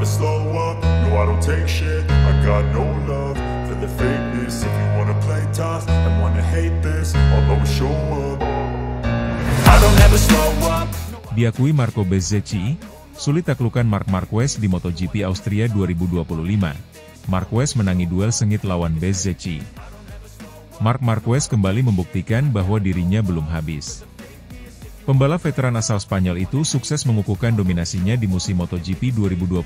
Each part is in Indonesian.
never slow up, no I don't take shit. I got no love for the fakeness. If you wanna play tough and wanna hate this, I'll always show up. I don't ever slow up. Diakui Marco Bezzecchi, sulit taklukan Marc Marquez di MotoGP Austria 2025. Marquez menangi duel sengit lawan Bezzecchi. Marc Marquez kembali membuktikan bahwa dirinya belum habis. Pembalap veteran asal Spanyol itu sukses mengukuhkan dominasinya di musim MotoGP 2025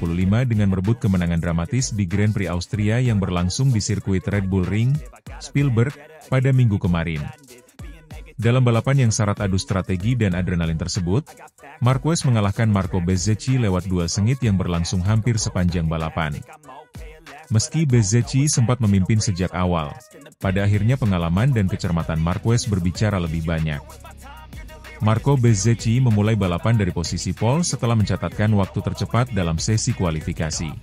dengan merebut kemenangan dramatis di Grand Prix Austria yang berlangsung di sirkuit Red Bull Ring, Spielberg, pada minggu kemarin. Dalam balapan yang syarat adu strategi dan adrenalin tersebut, Marquez mengalahkan Marco Bezzecchi lewat duel sengit yang berlangsung hampir sepanjang balapan. Meski Bezzecchi sempat memimpin sejak awal, pada akhirnya pengalaman dan kecermatan Marquez berbicara lebih banyak. Marco Bezzecchi memulai balapan dari posisi pole setelah mencatatkan waktu tercepat dalam sesi kualifikasi.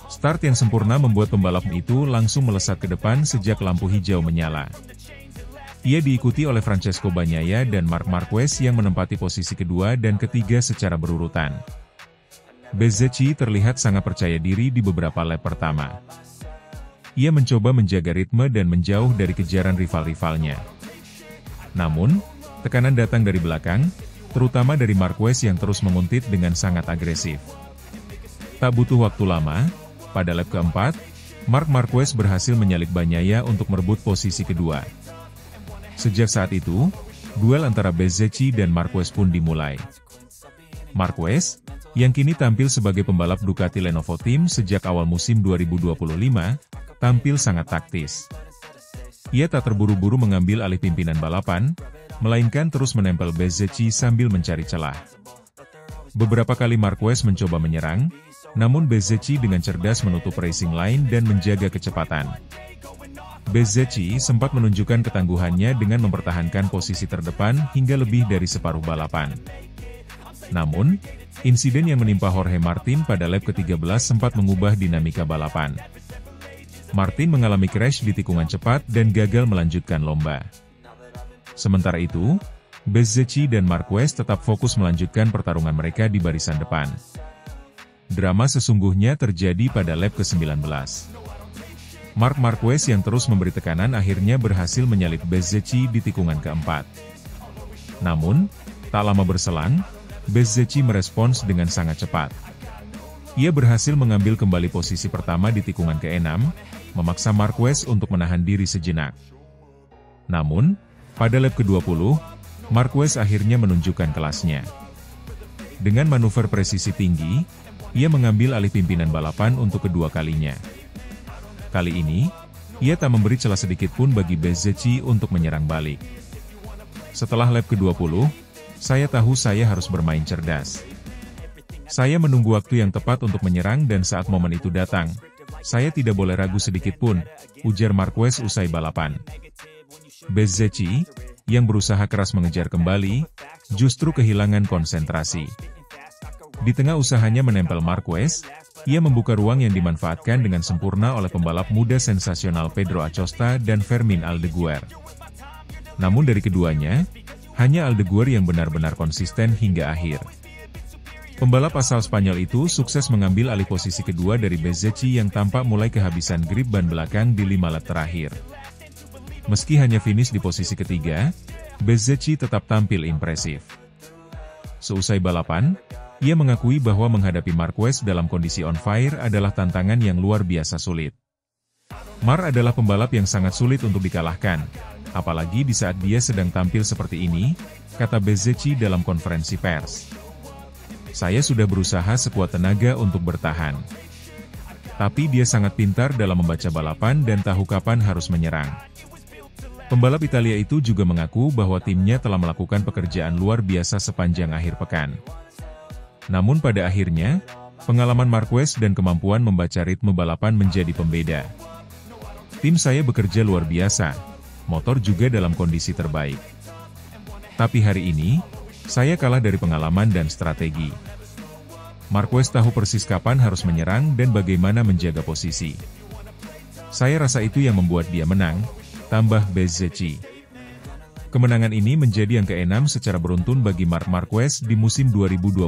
Start yang sempurna membuat pembalap itu langsung melesat ke depan sejak lampu hijau menyala. Ia diikuti oleh Francesco Bagnaia dan Marc Marquez yang menempati posisi kedua dan ketiga secara berurutan. Bezzecchi terlihat sangat percaya diri di beberapa lap pertama. Ia mencoba menjaga ritme dan menjauh dari kejaran rival-rivalnya. Namun, tekanan datang dari belakang, terutama dari Marquez yang terus menguntit dengan sangat agresif. Tak butuh waktu lama, pada lap keempat, Marc Marquez berhasil menyalip Bagnaia untuk merebut posisi kedua. Sejak saat itu, duel antara Bezzecchi dan Marquez pun dimulai. Marquez, yang kini tampil sebagai pembalap Ducati Lenovo Team sejak awal musim 2025, tampil sangat taktis. Ia tak terburu-buru mengambil alih pimpinan balapan, melainkan terus menempel Bezzecchi sambil mencari celah. Beberapa kali Marquez mencoba menyerang, namun Bezzecchi dengan cerdas menutup racing line dan menjaga kecepatan. Bezzecchi sempat menunjukkan ketangguhannya dengan mempertahankan posisi terdepan hingga lebih dari separuh balapan. Namun, insiden yang menimpa Jorge Martin pada lap ke-13 sempat mengubah dinamika balapan. Martin mengalami crash di tikungan cepat dan gagal melanjutkan lomba. Sementara itu, Bezzecchi dan Marquez tetap fokus melanjutkan pertarungan mereka di barisan depan. Drama sesungguhnya terjadi pada lap ke-19. Marc Marquez yang terus memberi tekanan akhirnya berhasil menyalip Bezzecchi di tikungan keempat. Namun, tak lama berselang, Bezzecchi merespons dengan sangat cepat. Ia berhasil mengambil kembali posisi pertama di tikungan ke-6, memaksa Marquez untuk menahan diri sejenak. Namun, pada lap ke-20, Marquez akhirnya menunjukkan kelasnya. Dengan manuver presisi tinggi, ia mengambil alih pimpinan balapan untuk kedua kalinya. Kali ini, ia tak memberi celah sedikit pun bagi Bezzecchi untuk menyerang balik. Setelah lap ke-20, saya tahu saya harus bermain cerdas. Saya menunggu waktu yang tepat untuk menyerang dan saat momen itu datang, saya tidak boleh ragu sedikit pun, ujar Marquez usai balapan. Bezzecchi, yang berusaha keras mengejar kembali, justru kehilangan konsentrasi. Di tengah usahanya menempel Marquez, ia membuka ruang yang dimanfaatkan dengan sempurna oleh pembalap muda sensasional Pedro Acosta dan Fermín Aldeguer. Namun dari keduanya, hanya Aldeguer yang benar-benar konsisten hingga akhir. Pembalap asal Spanyol itu sukses mengambil alih posisi kedua dari Bezzecchi yang tampak mulai kehabisan grip ban belakang di 5 lap terakhir. Meski hanya finish di posisi ketiga, Bezzecchi tetap tampil impresif. Seusai balapan, ia mengakui bahwa menghadapi Marquez dalam kondisi on fire adalah tantangan yang luar biasa sulit. Mar adalah pembalap yang sangat sulit untuk dikalahkan, apalagi di saat dia sedang tampil seperti ini, kata Bezzecchi dalam konferensi pers. Saya sudah berusaha sekuat tenaga untuk bertahan. Tapi dia sangat pintar dalam membaca balapan dan tahu kapan harus menyerang. Pembalap Italia itu juga mengaku bahwa timnya telah melakukan pekerjaan luar biasa sepanjang akhir pekan. Namun pada akhirnya, pengalaman Marquez dan kemampuan membaca ritme balapan menjadi pembeda. Tim saya bekerja luar biasa, motor juga dalam kondisi terbaik. Tapi hari ini, saya kalah dari pengalaman dan strategi. Marquez tahu persis kapan harus menyerang dan bagaimana menjaga posisi. Saya rasa itu yang membuat dia menang, tambah Bezzecchi. Kemenangan ini menjadi yang ke-6 secara beruntun bagi Marc Marquez di musim 2025.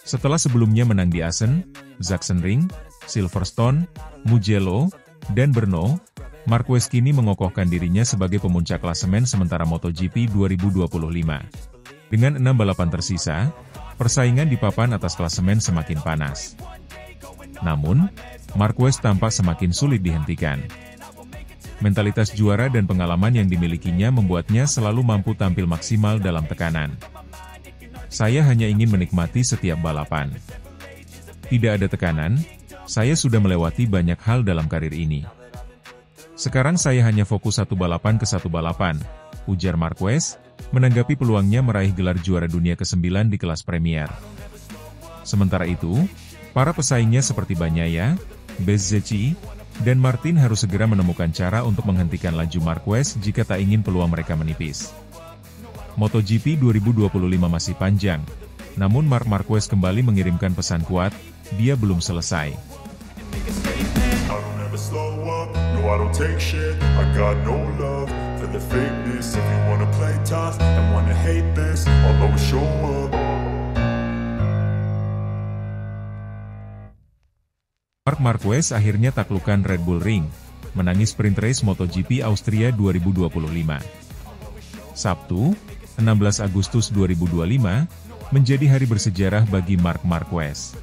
Setelah sebelumnya menang di Assen, Sachsenring, Silverstone, Mugello, dan Brno, Marquez kini mengokohkan dirinya sebagai pemuncak klasemen sementara MotoGP 2025. Dengan 6 balapan tersisa, persaingan di papan atas klasemen semakin panas. Namun, Marquez tampak semakin sulit dihentikan. Mentalitas juara dan pengalaman yang dimilikinya membuatnya selalu mampu tampil maksimal dalam tekanan. Saya hanya ingin menikmati setiap balapan. Tidak ada tekanan, saya sudah melewati banyak hal dalam karir ini. Sekarang saya hanya fokus satu balapan ke satu balapan, ujar Marquez, menanggapi peluangnya meraih gelar juara dunia ke-9 di kelas Premier. Sementara itu, para pesaingnya seperti Bagnaia, Bezzecchi, dan Martin harus segera menemukan cara untuk menghentikan laju Marquez jika tak ingin peluang mereka menipis. MotoGP 2025 masih panjang, namun Marc Marquez kembali mengirimkan pesan kuat, dia belum selesai. I don't take shit, I got no love for the fakeness. If you wanna play tough and wanna hate this, I'll always show up. Marc Marquez akhirnya taklukkan Red Bull Ring, menangi sprint race MotoGP Austria 2025. Sabtu, 16 Agustus 2025, menjadi hari bersejarah bagi Marc Marquez.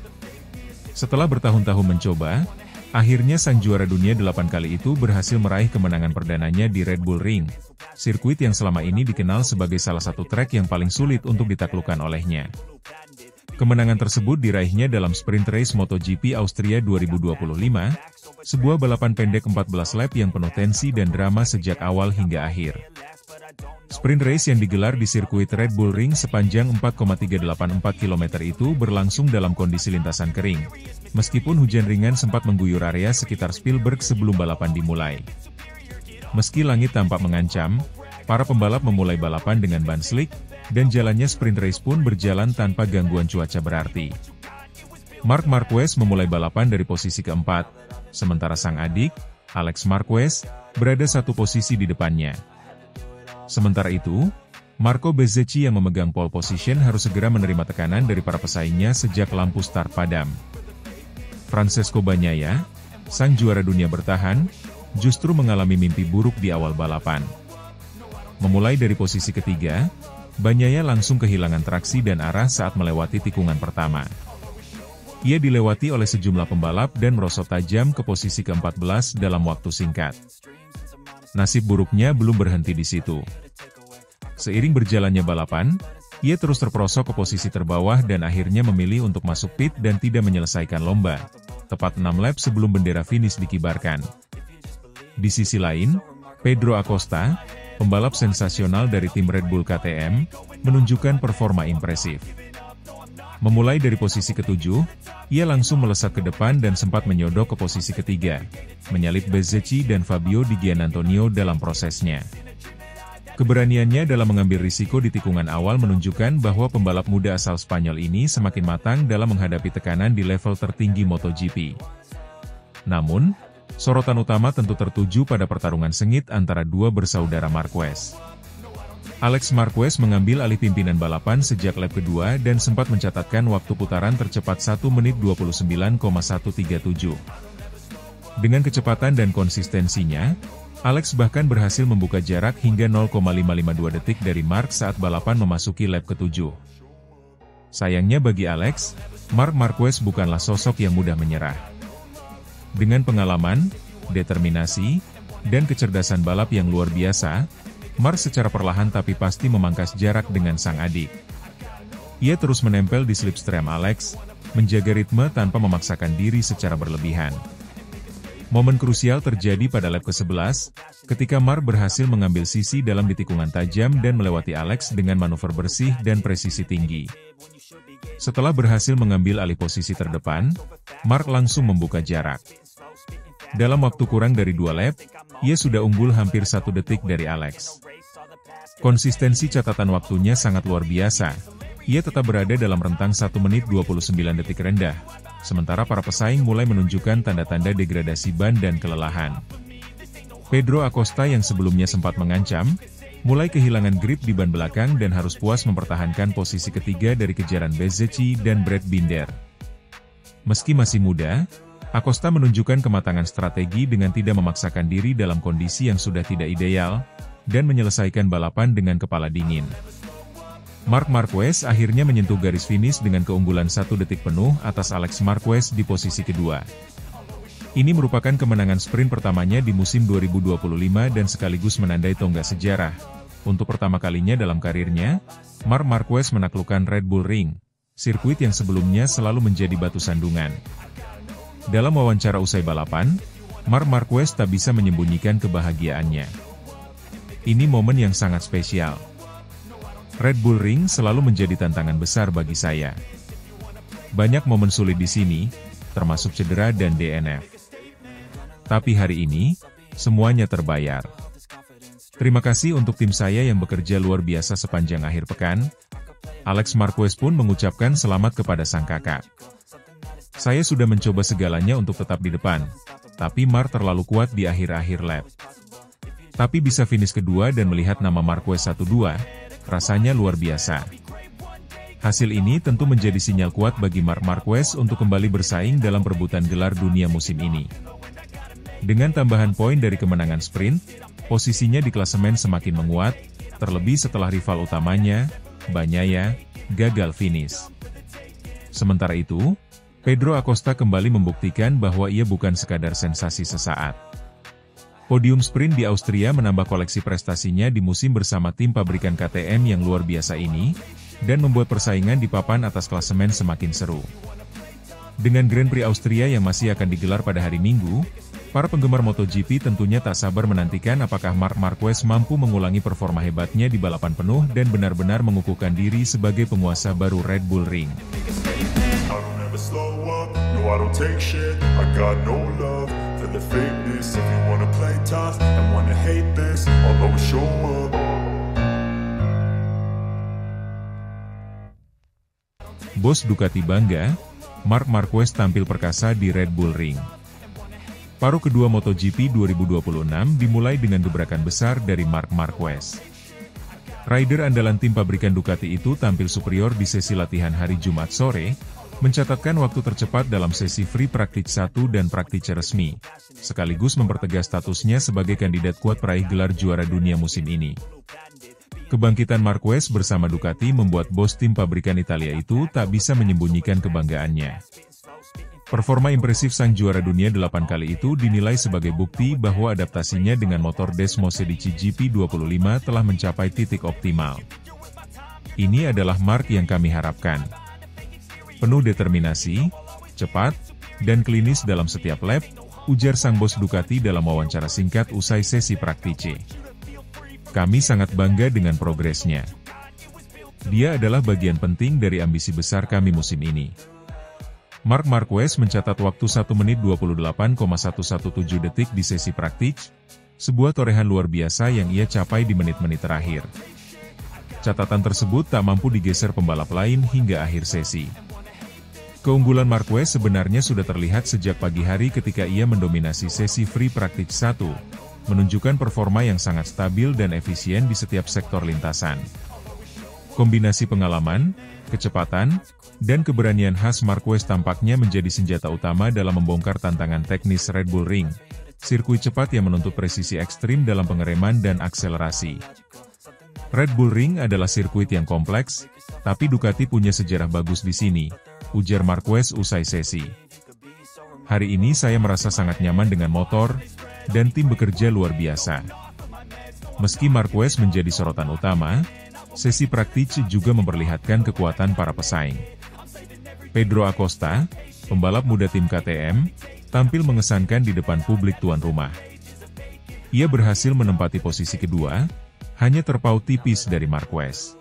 Setelah bertahun-tahun mencoba, akhirnya sang juara dunia 8 kali itu berhasil meraih kemenangan perdananya di Red Bull Ring, sirkuit yang selama ini dikenal sebagai salah satu trek yang paling sulit untuk ditaklukkan olehnya. Kemenangan tersebut diraihnya dalam sprint race MotoGP Austria 2025, sebuah balapan pendek 14 lap yang penuh tensi dan drama sejak awal hingga akhir. Sprint race yang digelar di sirkuit Red Bull Ring sepanjang 4,384 km itu berlangsung dalam kondisi lintasan kering, meskipun hujan ringan sempat mengguyur area sekitar Spielberg sebelum balapan dimulai. Meski langit tampak mengancam, para pembalap memulai balapan dengan ban slick, dan jalannya sprint race pun berjalan tanpa gangguan cuaca berarti. Marc Marquez memulai balapan dari posisi keempat, sementara sang adik, Alex Marquez, berada satu posisi di depannya. Sementara itu, Marco Bezzecchi yang memegang pole position harus segera menerima tekanan dari para pesaingnya sejak lampu start padam. Francesco Bagnaia, sang juara dunia bertahan, justru mengalami mimpi buruk di awal balapan. Memulai dari posisi ketiga, Bagnaia langsung kehilangan traksi dan arah saat melewati tikungan pertama. Ia dilewati oleh sejumlah pembalap dan merosot tajam ke posisi ke-14 dalam waktu singkat. Nasib buruknya belum berhenti di situ. Seiring berjalannya balapan, ia terus terperosok ke posisi terbawah dan akhirnya memilih untuk masuk pit dan tidak menyelesaikan lomba, tepat 6 lap sebelum bendera finish dikibarkan. Di sisi lain, Pedro Acosta, pembalap sensasional dari tim Red Bull KTM, menunjukkan performa impresif. Memulai dari posisi ke-7, ia langsung melesat ke depan dan sempat menyodok ke posisi ketiga, menyalip Bezzecchi dan Fabio Di Giannantonio dalam prosesnya. Keberaniannya dalam mengambil risiko di tikungan awal menunjukkan bahwa pembalap muda asal Spanyol ini semakin matang dalam menghadapi tekanan di level tertinggi MotoGP. Namun, sorotan utama tentu tertuju pada pertarungan sengit antara dua bersaudara Marquez. Alex Marquez mengambil alih pimpinan balapan sejak lap kedua dan sempat mencatatkan waktu putaran tercepat 1 menit 29,137. Dengan kecepatan dan konsistensinya, Alex bahkan berhasil membuka jarak hingga 0,552 detik dari Marc saat balapan memasuki lap ke-7. Sayangnya bagi Alex, Marc Marquez bukanlah sosok yang mudah menyerah. Dengan pengalaman, determinasi, dan kecerdasan balap yang luar biasa, Marc secara perlahan tapi pasti memangkas jarak dengan sang adik. Ia terus menempel di slipstream Alex, menjaga ritme tanpa memaksakan diri secara berlebihan. Momen krusial terjadi pada lap ke-11, ketika Marc berhasil mengambil sisi dalam di tikungan tajam dan melewati Alex dengan manuver bersih dan presisi tinggi. Setelah berhasil mengambil alih posisi terdepan, Marc langsung membuka jarak. Dalam waktu kurang dari 2 lap, ia sudah unggul hampir 1 detik dari Alex. Konsistensi catatan waktunya sangat luar biasa. Ia tetap berada dalam rentang 1 menit 29 detik rendah, sementara para pesaing mulai menunjukkan tanda-tanda degradasi ban dan kelelahan. Pedro Acosta yang sebelumnya sempat mengancam, mulai kehilangan grip di ban belakang dan harus puas mempertahankan posisi ketiga dari kejaran Bezzecchi dan Brad Binder. Meski masih muda, Acosta menunjukkan kematangan strategi dengan tidak memaksakan diri dalam kondisi yang sudah tidak ideal, dan menyelesaikan balapan dengan kepala dingin. Marc Marquez akhirnya menyentuh garis finish dengan keunggulan 1 detik penuh atas Alex Marquez di posisi kedua. Ini merupakan kemenangan sprint pertamanya di musim 2025 dan sekaligus menandai tonggak sejarah. Untuk pertama kalinya dalam karirnya, Marc Marquez menaklukkan Red Bull Ring, sirkuit yang sebelumnya selalu menjadi batu sandungan. Dalam wawancara usai balapan, Marc Marquez tak bisa menyembunyikan kebahagiaannya. Ini momen yang sangat spesial. Red Bull Ring selalu menjadi tantangan besar bagi saya. Banyak momen sulit di sini, termasuk cedera dan DNF. Tapi hari ini, semuanya terbayar. Terima kasih untuk tim saya yang bekerja luar biasa sepanjang akhir pekan. Alex Marquez pun mengucapkan selamat kepada sang kakak. Saya sudah mencoba segalanya untuk tetap di depan, tapi Marc terlalu kuat di akhir-akhir lap. Tapi bisa finish kedua dan melihat nama Marquez 1-2, rasanya luar biasa. Hasil ini tentu menjadi sinyal kuat bagi Marc Marquez untuk kembali bersaing dalam perebutan gelar dunia musim ini. Dengan tambahan poin dari kemenangan sprint, posisinya di klasemen semakin menguat, terlebih setelah rival utamanya, Bagnaia, gagal finish. Sementara itu, Pedro Acosta kembali membuktikan bahwa ia bukan sekadar sensasi sesaat. Podium sprint di Austria menambah koleksi prestasinya di musim bersama tim pabrikan KTM yang luar biasa ini, dan membuat persaingan di papan atas klasemen semakin seru. Dengan Grand Prix Austria yang masih akan digelar pada hari Minggu, para penggemar MotoGP tentunya tak sabar menantikan apakah Marc Marquez mampu mengulangi performa hebatnya di balapan penuh dan benar-benar mengukuhkan diri sebagai penguasa baru Red Bull Ring. Bos Ducati bangga, Marc Marquez tampil perkasa di Red Bull Ring. Paruh kedua MotoGP 2026 dimulai dengan gebrakan besar dari Marc Marquez. Rider andalan tim pabrikan Ducati itu tampil superior di sesi latihan hari Jumat sore, mencatatkan waktu tercepat dalam sesi free practice 1 dan practice resmi, sekaligus mempertegas statusnya sebagai kandidat kuat peraih gelar juara dunia musim ini. Kebangkitan Marquez bersama Ducati membuat bos tim pabrikan Italia itu tak bisa menyembunyikan kebanggaannya. Performa impresif sang juara dunia 8 kali itu dinilai sebagai bukti bahwa adaptasinya dengan motor Desmo Sedici GP25 telah mencapai titik optimal. Ini adalah Marc yang kami harapkan. Penuh determinasi, cepat, dan klinis dalam setiap lap, ujar sang bos Ducati dalam wawancara singkat usai sesi praktice. Kami sangat bangga dengan progresnya. Dia adalah bagian penting dari ambisi besar kami musim ini. Marc Marquez mencatat waktu 1 menit 28,117 detik di sesi praktik, sebuah torehan luar biasa yang ia capai di menit-menit terakhir. Catatan tersebut tak mampu digeser pembalap lain hingga akhir sesi. Keunggulan Marquez sebenarnya sudah terlihat sejak pagi hari ketika ia mendominasi sesi free practice 1, menunjukkan performa yang sangat stabil dan efisien di setiap sektor lintasan. Kombinasi pengalaman, kecepatan, dan keberanian khas Marquez tampaknya menjadi senjata utama dalam membongkar tantangan teknis Red Bull Ring, sirkuit cepat yang menuntut presisi ekstrim dalam pengereman dan akselerasi. Red Bull Ring adalah sirkuit yang kompleks, tapi Ducati punya sejarah bagus di sini, ujar Marquez usai sesi. Hari ini saya merasa sangat nyaman dengan motor, dan tim bekerja luar biasa. Meski Marquez menjadi sorotan utama, sesi praktis juga memperlihatkan kekuatan para pesaing. Pedro Acosta, pembalap muda tim KTM, tampil mengesankan di depan publik tuan rumah. Ia berhasil menempati posisi kedua, hanya terpaut tipis dari Marquez.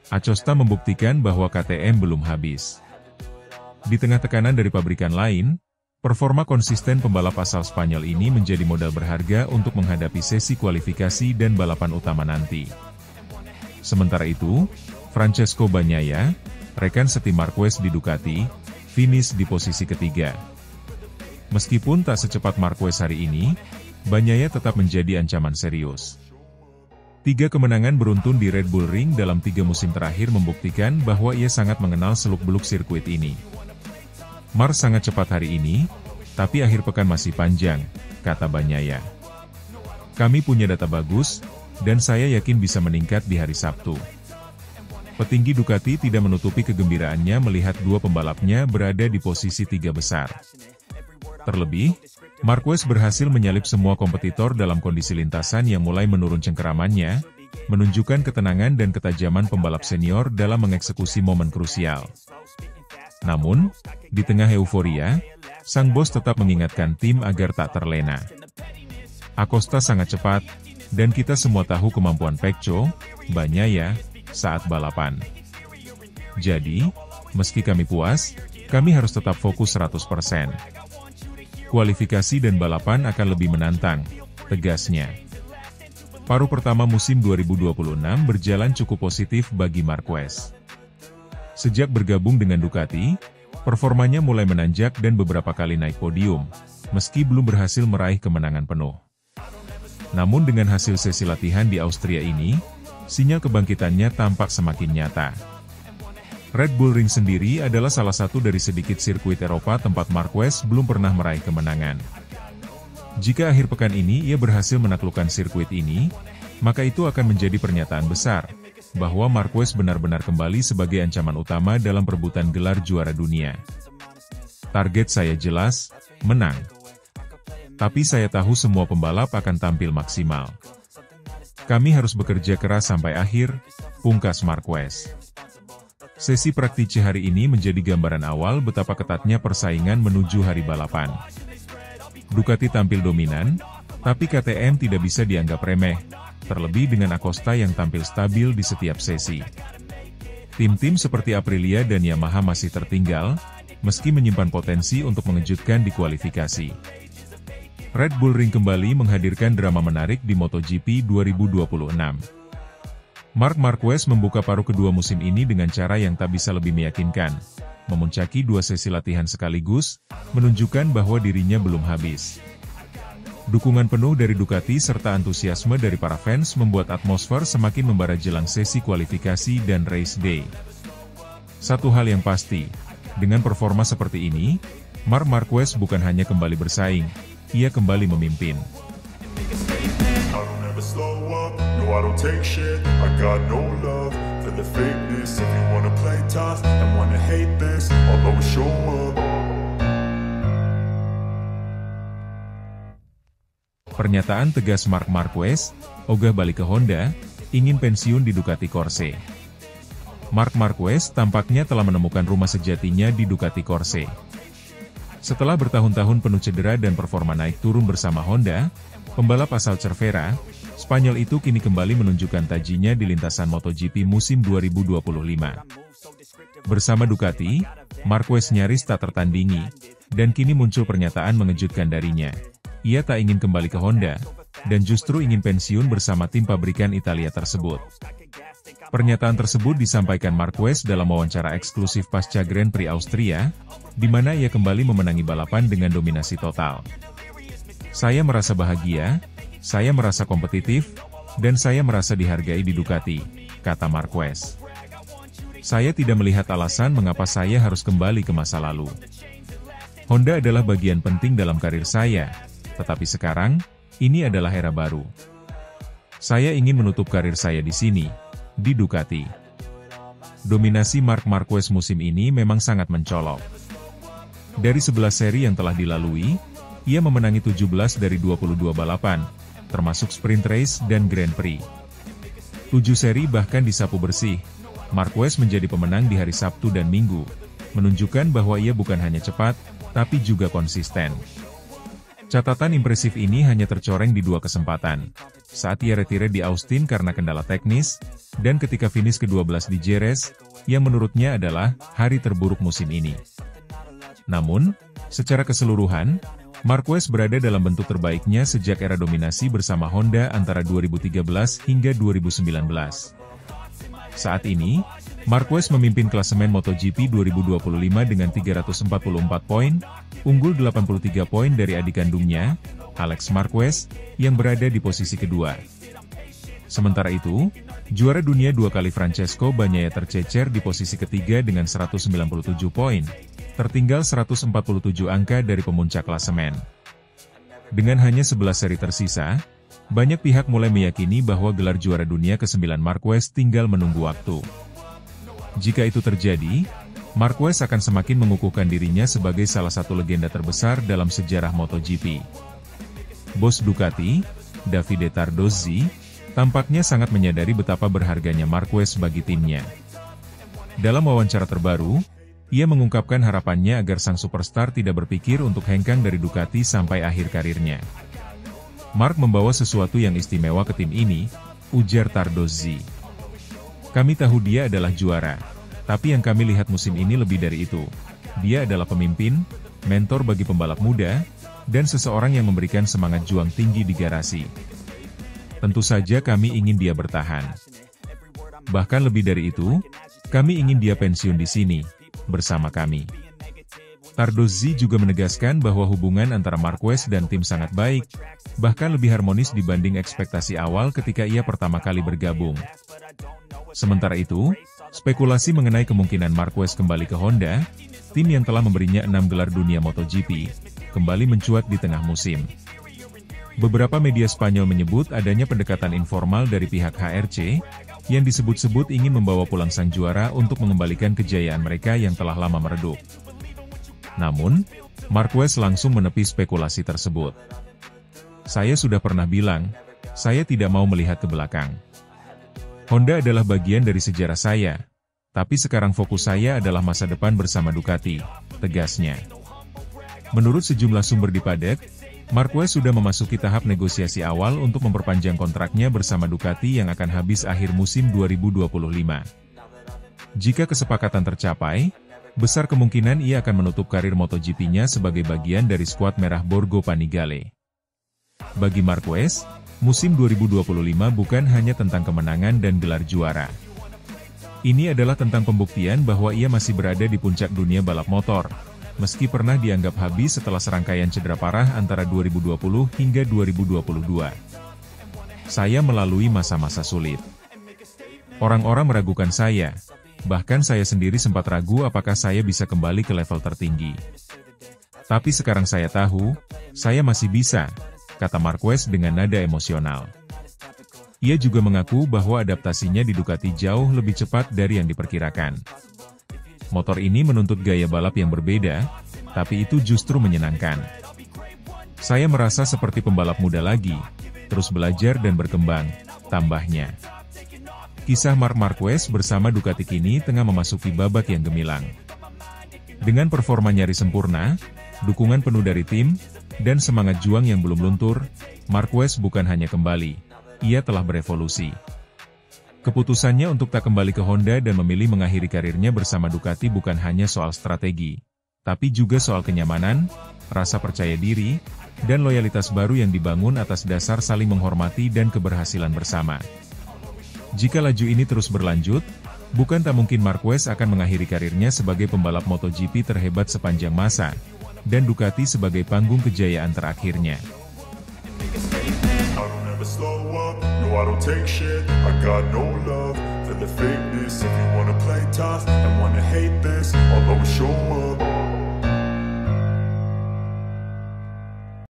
Acosta membuktikan bahwa KTM belum habis. Di tengah tekanan dari pabrikan lain, performa konsisten pembalap asal Spanyol ini menjadi modal berharga untuk menghadapi sesi kualifikasi dan balapan utama nanti. Sementara itu, Francesco Bagnaia, rekan setim Marquez di Ducati, finish di posisi ketiga. Meskipun tak secepat Marquez hari ini, Bagnaia tetap menjadi ancaman serius. 3 kemenangan beruntun di Red Bull Ring dalam 3 musim terakhir membuktikan bahwa ia sangat mengenal seluk-beluk sirkuit ini. Mars sangat cepat hari ini, tapi akhir pekan masih panjang, kata Bagnaia. Kami punya data bagus, dan saya yakin bisa meningkat di hari Sabtu. Petinggi Ducati tidak menutupi kegembiraannya melihat 2 pembalapnya berada di posisi 3 besar. Terlebih, Marquez berhasil menyalip semua kompetitor dalam kondisi lintasan yang mulai menurun cengkeramannya, menunjukkan ketenangan dan ketajaman pembalap senior dalam mengeksekusi momen krusial. Namun, di tengah euforia, sang bos tetap mengingatkan tim agar tak terlena. Acosta sangat cepat, dan kita semua tahu kemampuan Pecco, Bagnaia, saat balapan. Jadi, meski kami puas, kami harus tetap fokus 100%. Kualifikasi dan balapan akan lebih menantang, tegasnya. Paruh pertama musim 2026 berjalan cukup positif bagi Marquez. Sejak bergabung dengan Ducati, performanya mulai menanjak dan beberapa kali naik podium, meski belum berhasil meraih kemenangan penuh. Namun dengan hasil sesi latihan di Austria ini, sinyal kebangkitannya tampak semakin nyata. Red Bull Ring sendiri adalah salah satu dari sedikit sirkuit Eropa tempat Marquez belum pernah meraih kemenangan. Jika akhir pekan ini ia berhasil menaklukkan sirkuit ini, maka itu akan menjadi pernyataan besar, bahwa Marquez benar-benar kembali sebagai ancaman utama dalam perebutan gelar juara dunia. Target saya jelas, menang. Tapi saya tahu semua pembalap akan tampil maksimal. Kami harus bekerja keras sampai akhir, pungkas Marquez. Sesi praktice hari ini menjadi gambaran awal betapa ketatnya persaingan menuju hari balapan. Ducati tampil dominan, tapi KTM tidak bisa dianggap remeh, terlebih dengan Acosta yang tampil stabil di setiap sesi. Tim-tim seperti Aprilia dan Yamaha masih tertinggal, meski menyimpan potensi untuk mengejutkan di kualifikasi. Red Bull Ring kembali menghadirkan drama menarik di MotoGP 2026. Marc Marquez membuka paruh kedua musim ini dengan cara yang tak bisa lebih meyakinkan, memuncaki 2 sesi latihan sekaligus, menunjukkan bahwa dirinya belum habis. Dukungan penuh dari Ducati serta antusiasme dari para fans membuat atmosfer semakin membara jelang sesi kualifikasi dan race day. Satu hal yang pasti, dengan performa seperti ini, Marc Marquez bukan hanya kembali bersaing, ia kembali memimpin. I don't take shit, I got no love for the fakeness. If you wanna play tough and wanna hate this, I'll always show up. Pernyataan tegas Marc Marquez, ogah balik ke Honda, ingin pensiun di Ducati Corse. Marc Marquez tampaknya telah menemukan rumah sejatinya di Ducati Corse. Setelah bertahun-tahun penuh cedera dan performa naik turun bersama Honda, pembalap asal Cervera, Spanyol itu kini kembali menunjukkan tajinya di lintasan MotoGP musim 2025. Bersama Ducati, Marquez nyaris tak tertandingi, dan kini muncul pernyataan mengejutkan darinya. Ia tak ingin kembali ke Honda, dan justru ingin pensiun bersama tim pabrikan Italia tersebut. Pernyataan tersebut disampaikan Marquez dalam wawancara eksklusif pasca Grand Prix Austria, di mana ia kembali memenangi balapan dengan dominasi total. Saya merasa bahagia, saya merasa kompetitif, dan saya merasa dihargai di Ducati, kata Marquez. Saya tidak melihat alasan mengapa saya harus kembali ke masa lalu. Honda adalah bagian penting dalam karir saya, tetapi sekarang, ini adalah era baru. Saya ingin menutup karir saya di sini, di Ducati. Dominasi Marc Marquez musim ini memang sangat mencolok. Dari 11 seri yang telah dilalui, ia memenangi 17 dari 22 balapan, termasuk sprint race dan Grand Prix. 7 seri bahkan disapu bersih. Marquez menjadi pemenang di hari Sabtu dan Minggu, menunjukkan bahwa ia bukan hanya cepat, tapi juga konsisten. Catatan impresif ini hanya tercoreng di 2 kesempatan, saat ia retire di Austin karena kendala teknis, dan ketika finish ke-12 di Jerez, yang menurutnya adalah hari terburuk musim ini. Namun, secara keseluruhan, Marquez berada dalam bentuk terbaiknya sejak era dominasi bersama Honda antara 2013 hingga 2019. Saat ini, Marquez memimpin klasemen MotoGP 2025 dengan 344 poin, unggul 83 poin dari adik kandungnya, Alex Marquez, yang berada di posisi kedua. Sementara itu, juara dunia 2 kali Francesco Bagnaia tercecer di posisi ketiga dengan 197 poin, tertinggal 147 angka dari pemuncak klasemen. Dengan hanya 11 seri tersisa, banyak pihak mulai meyakini bahwa gelar juara dunia ke-9 Marquez tinggal menunggu waktu. Jika itu terjadi, Marquez akan semakin mengukuhkan dirinya sebagai salah satu legenda terbesar dalam sejarah MotoGP. Bos Ducati, Davide Tardozzi, tampaknya sangat menyadari betapa berharganya Marquez bagi timnya. Dalam wawancara terbaru, ia mengungkapkan harapannya agar sang superstar tidak berpikir untuk hengkang dari Ducati sampai akhir karirnya. Mark membawa sesuatu yang istimewa ke tim ini, ujar Tardozzi. Kami tahu dia adalah juara, tapi yang kami lihat musim ini lebih dari itu. Dia adalah pemimpin, mentor bagi pembalap muda, dan seseorang yang memberikan semangat juang tinggi di garasi. Tentu saja kami ingin dia bertahan. Bahkan lebih dari itu, kami ingin dia pensiun di sini, bersama kami. Tardozzi juga menegaskan bahwa hubungan antara Marquez dan tim sangat baik, bahkan lebih harmonis dibanding ekspektasi awal ketika ia pertama kali bergabung. Sementara itu, spekulasi mengenai kemungkinan Marquez kembali ke Honda, tim yang telah memberinya 6 gelar dunia MotoGP, kembali mencuat di tengah musim. Beberapa media Spanyol menyebut adanya pendekatan informal dari pihak HRC, yang disebut-sebut ingin membawa pulang sang juara untuk mengembalikan kejayaan mereka yang telah lama meredup. Namun, Marquez langsung menepi spekulasi tersebut. Saya sudah pernah bilang, saya tidak mau melihat ke belakang. Honda adalah bagian dari sejarah saya, tapi sekarang fokus saya adalah masa depan bersama Ducati, tegasnya. Menurut sejumlah sumber di paddock, Marquez sudah memasuki tahap negosiasi awal untuk memperpanjang kontraknya bersama Ducati yang akan habis akhir musim 2025. Jika kesepakatan tercapai, besar kemungkinan ia akan menutup karir MotoGP-nya sebagai bagian dari skuad merah Borgo Panigale. Bagi Marquez, musim 2025 bukan hanya tentang kemenangan dan gelar juara. Ini adalah tentang pembuktian bahwa ia masih berada di puncak dunia balap motor, meski pernah dianggap habis setelah serangkaian cedera parah antara 2020 hingga 2022. Saya melalui masa-masa sulit. Orang-orang meragukan saya, bahkan saya sendiri sempat ragu apakah saya bisa kembali ke level tertinggi. Tapi sekarang saya tahu, saya masih bisa, kata Marquez dengan nada emosional. Ia juga mengaku bahwa adaptasinya di Ducati jauh lebih cepat dari yang diperkirakan. Motor ini menuntut gaya balap yang berbeda, tapi itu justru menyenangkan. Saya merasa seperti pembalap muda lagi, terus belajar dan berkembang, tambahnya. Kisah Marc Marquez bersama Ducati kini tengah memasuki babak yang gemilang. Dengan performa nyaris sempurna, dukungan penuh dari tim, dan semangat juang yang belum luntur, Marquez bukan hanya kembali, ia telah berevolusi. Keputusannya untuk tak kembali ke Honda dan memilih mengakhiri karirnya bersama Ducati bukan hanya soal strategi, tapi juga soal kenyamanan, rasa percaya diri, dan loyalitas baru yang dibangun atas dasar saling menghormati dan keberhasilan bersama. Jika laju ini terus berlanjut, bukan tak mungkin Marquez akan mengakhiri karirnya sebagai pembalap MotoGP terhebat sepanjang masa, dan Ducati sebagai panggung kejayaan terakhirnya. I don't take shit, I got no love for the fakeness. If you wanna play tough and wanna hate this, I'll always show up.